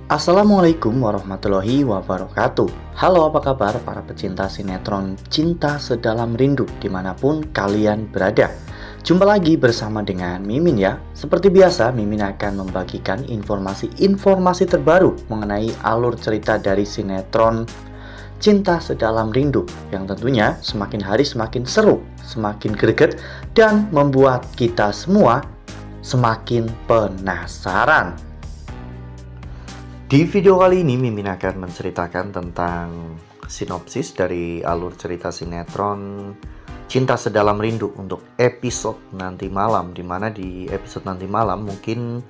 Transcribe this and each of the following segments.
Assalamualaikum warahmatullahi wabarakatuh. Halo, apa kabar para pecinta sinetron Cinta Sedalam Rindu dimanapun kalian berada. Jumpa lagi bersama dengan Mimin ya. Seperti biasa, Mimin akan membagikan informasi terbaru mengenai alur cerita dari sinetron Cinta Sedalam Rindu, yang tentunya semakin hari semakin seru, semakin greget, dan membuat kita semua semakin penasaran. Di video kali ini, Mimin akan menceritakan tentang sinopsis dari alur cerita sinetron Cinta Sedalam Rindu untuk episode nanti malam, dimana di episode nanti malam mungkin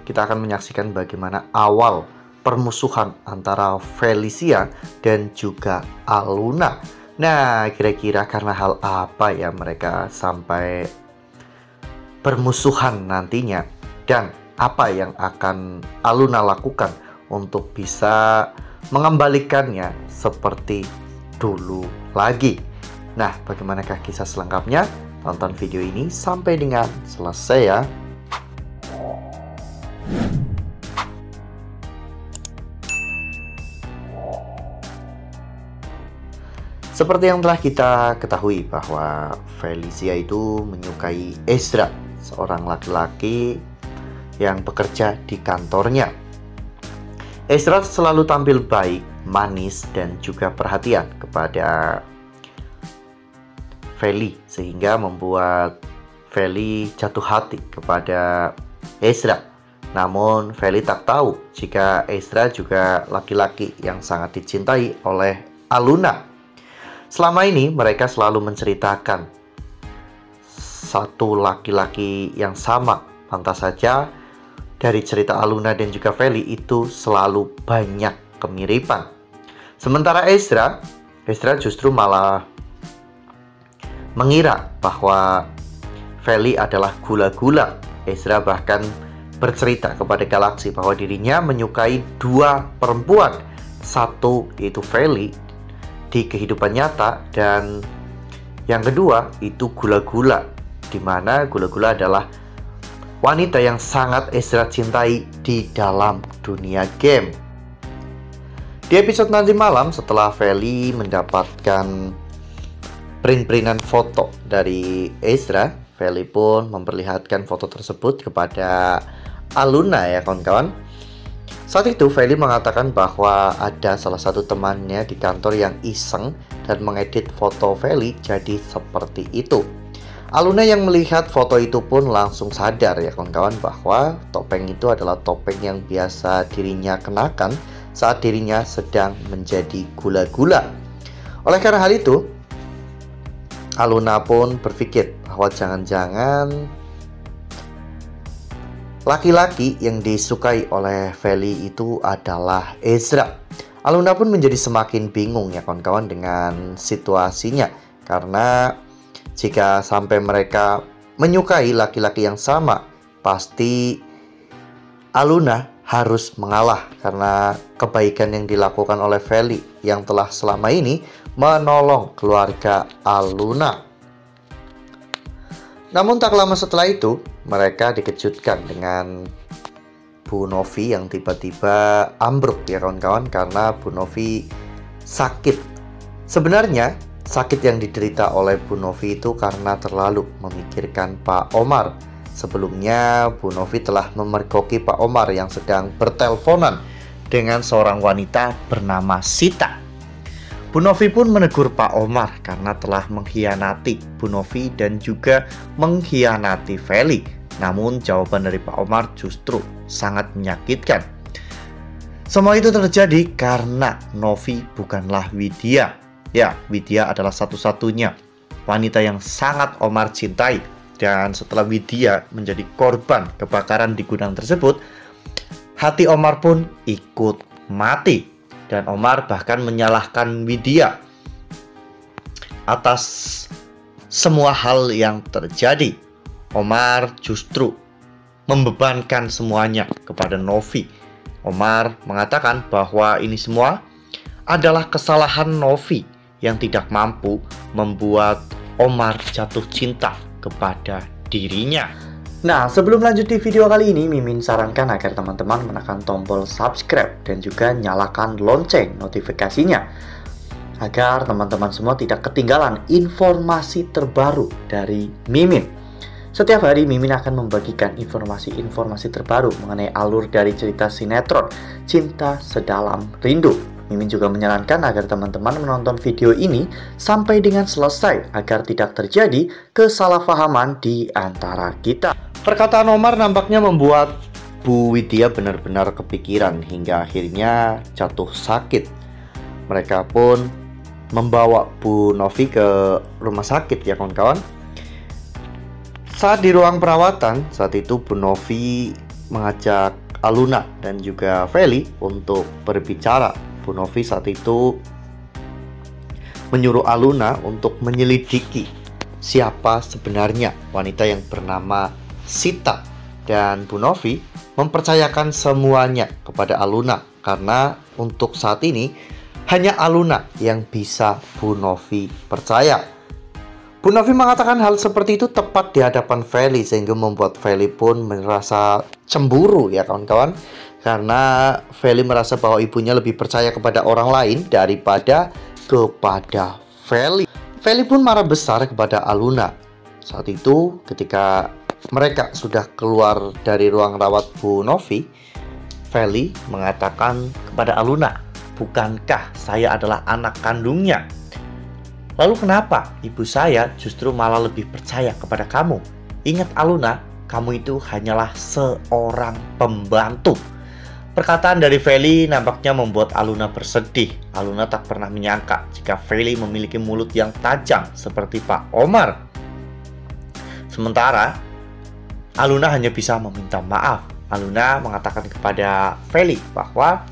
kita akan menyaksikan bagaimana awal permusuhan antara Felicia dan juga Aluna. Nah, kira-kira karena hal apa ya mereka sampai permusuhan nantinya, dan apa yang akan Aluna lakukan untuk bisa mengembalikannya seperti dulu lagi. Nah, bagaimanakah kisah selengkapnya? Tonton video ini sampai dengan selesai ya. Seperti yang telah kita ketahui bahwa Felicia itu menyukai Ezra, seorang laki-laki yang bekerja di kantornya. Ezra selalu tampil baik, manis, dan juga perhatian kepada Feli, sehingga membuat Feli jatuh hati kepada Ezra. Namun Feli tak tahu jika Ezra juga laki-laki yang sangat dicintai oleh Aluna. Selama ini mereka selalu menceritakan satu laki-laki yang sama. Pantas saja dari cerita Aluna dan juga Feli itu selalu banyak kemiripan. Sementara Ezra justru malah mengira bahwa Feli adalah gula-gula. Ezra bahkan bercerita kepada Galaksi bahwa dirinya menyukai dua perempuan. Satu yaitu Feli di kehidupan nyata, dan yang kedua itu gula-gula, di mana gula-gula adalah wanita yang sangat Ezra cintai di dalam dunia game. Di episode nanti malam, setelah Feli mendapatkan print-printan foto dari Ezra, Feli pun memperlihatkan foto tersebut kepada Aluna ya kawan-kawan. Saat itu Feli mengatakan bahwa ada salah satu temannya di kantor yang iseng dan mengedit foto Feli jadi seperti itu. Aluna yang melihat foto itu pun langsung sadar ya kawan-kawan bahwa topeng itu adalah topeng yang biasa dirinya kenakan saat dirinya sedang menjadi gula-gula. Oleh karena hal itu, Aluna pun berpikir bahwa jangan-jangan laki-laki yang disukai oleh Feli itu adalah Ezra. Aluna pun menjadi semakin bingung ya kawan-kawan dengan situasinya, karena jika sampai mereka menyukai laki-laki yang sama, pasti Aluna harus mengalah karena kebaikan yang dilakukan oleh Feli yang telah selama ini menolong keluarga Aluna. Namun tak lama setelah itu, mereka dikejutkan dengan Bu Novi yang tiba-tiba ambruk ya kawan-kawan, karena Bu Novi sakit. Sebenarnya sakit yang diderita oleh Bu Novi itu karena terlalu memikirkan Pak Omar. Sebelumnya Bu Novi telah memergoki Pak Omar yang sedang berteleponan dengan seorang wanita bernama Sita. Bu Novi pun menegur Pak Omar karena telah mengkhianati Bu Novi dan juga mengkhianati Feli. Namun jawaban dari Pak Omar justru sangat menyakitkan. Semua itu terjadi karena Novi bukanlah Widya. Ya, Widya adalah satu-satunya wanita yang sangat Omar cintai. Dan setelah Widya menjadi korban kebakaran di gudang tersebut, hati Omar pun ikut mati. Dan Omar bahkan menyalahkan Widya atas semua hal yang terjadi. Omar justru membebankan semuanya kepada Novi. Omar mengatakan bahwa ini semua adalah kesalahan Novi yang tidak mampu membuat Omar jatuh cinta kepada dirinya. Nah, sebelum lanjut di video kali ini, Mimin sarankan agar teman-teman menekan tombol subscribe dan juga nyalakan lonceng notifikasinya agar teman-teman semua tidak ketinggalan informasi terbaru dari Mimin. Setiap hari Mimin akan membagikan informasi-informasi terbaru mengenai alur dari cerita sinetron Cinta Sedalam Rindu. Mimin juga menyarankan agar teman-teman menonton video ini sampai dengan selesai agar tidak terjadi kesalahpahaman di antara kita. Perkataan Omar nampaknya membuat Bu Widya benar-benar kepikiran hingga akhirnya jatuh sakit. Mereka pun membawa Bu Novi ke rumah sakit ya kawan-kawan. Saat di ruang perawatan, saat itu Bu Novi mengajak Aluna dan juga Feli untuk berbicara. Bu Novi saat itu menyuruh Aluna untuk menyelidiki siapa sebenarnya wanita yang bernama Sita. Dan Bu Novi mempercayakan semuanya kepada Aluna karena untuk saat ini hanya Aluna yang bisa Bu Novi percaya. Bu Novi mengatakan hal seperti itu tepat di hadapan Feli sehingga membuat Feli pun merasa cemburu ya kawan-kawan. Karena Feli merasa bahwa ibunya lebih percaya kepada orang lain daripada kepada Feli. Feli pun marah besar kepada Aluna. Saat itu ketika mereka sudah keluar dari ruang rawat Bu Novi, Feli mengatakan kepada Aluna, "Bukankah saya adalah anak kandungnya? Lalu kenapa ibu saya justru malah lebih percaya kepada kamu? Ingat Aluna, kamu itu hanyalah seorang pembantu." Perkataan dari Feli nampaknya membuat Aluna bersedih. Aluna tak pernah menyangka jika Feli memiliki mulut yang tajam seperti Pak Omar. Sementara Aluna hanya bisa meminta maaf. Aluna mengatakan kepada Feli bahwa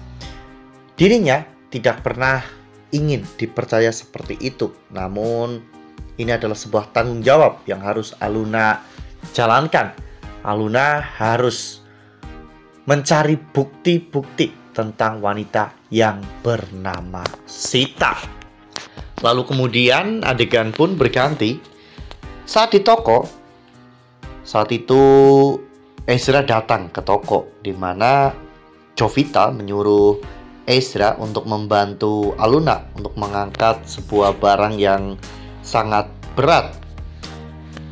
dirinya tidak pernah ingin dipercaya seperti itu. Namun ini adalah sebuah tanggung jawab yang harus Aluna jalankan. Aluna harus mencari bukti-bukti tentang wanita yang bernama Sita. Lalu kemudian adegan pun berganti. Saat di toko, saat itu Ezra datang ke toko di mana Jovita menyuruh Ezra untuk membantu Aluna untuk mengangkat sebuah barang yang sangat berat.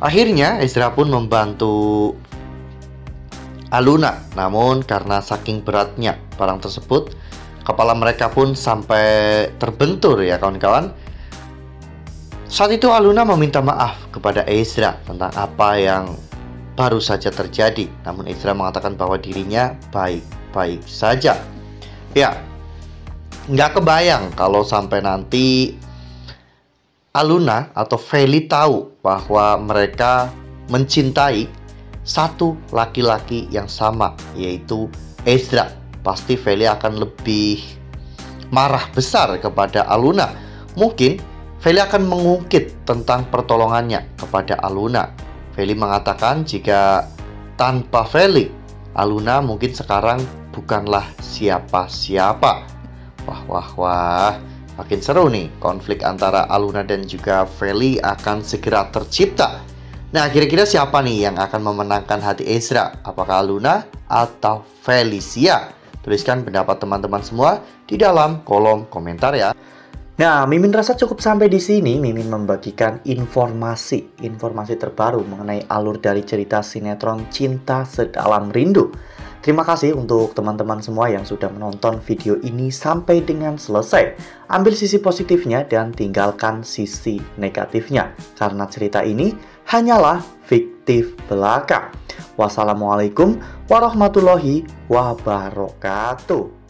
Akhirnya Ezra pun membantu Aluna, namun karena saking beratnya barang tersebut, kepala mereka pun sampai terbentur ya kawan-kawan. Saat itu Aluna meminta maaf kepada Ezra tentang apa yang baru saja terjadi. Namun Ezra mengatakan bahwa dirinya baik-baik saja. Ya, nggak kebayang kalau sampai nanti Aluna atau Feli tahu bahwa mereka mencintai satu laki-laki yang sama, yaitu Ezra. Pasti Feli akan lebih marah besar kepada Aluna. Mungkin Feli akan mengungkit tentang pertolongannya kepada Aluna. Feli mengatakan jika tanpa Feli, Aluna mungkin sekarang bukanlah siapa-siapa. Wah, makin seru nih konflik antara Aluna dan juga Feli akan segera tercipta. Nah, kira-kira siapa nih yang akan memenangkan hati Ezra? Apakah Aluna atau Felicia? Tuliskan pendapat teman-teman semua di dalam kolom komentar ya. Nah, Mimin rasa cukup sampai di sini. Mimin membagikan informasi terbaru mengenai alur dari cerita sinetron Cinta Sedalam Rindu. Terima kasih untuk teman-teman semua yang sudah menonton video ini sampai dengan selesai. Ambil sisi positifnya dan tinggalkan sisi negatifnya, karena cerita ini hanyalah fiktif belaka. Wassalamualaikum warahmatullahi wabarakatuh.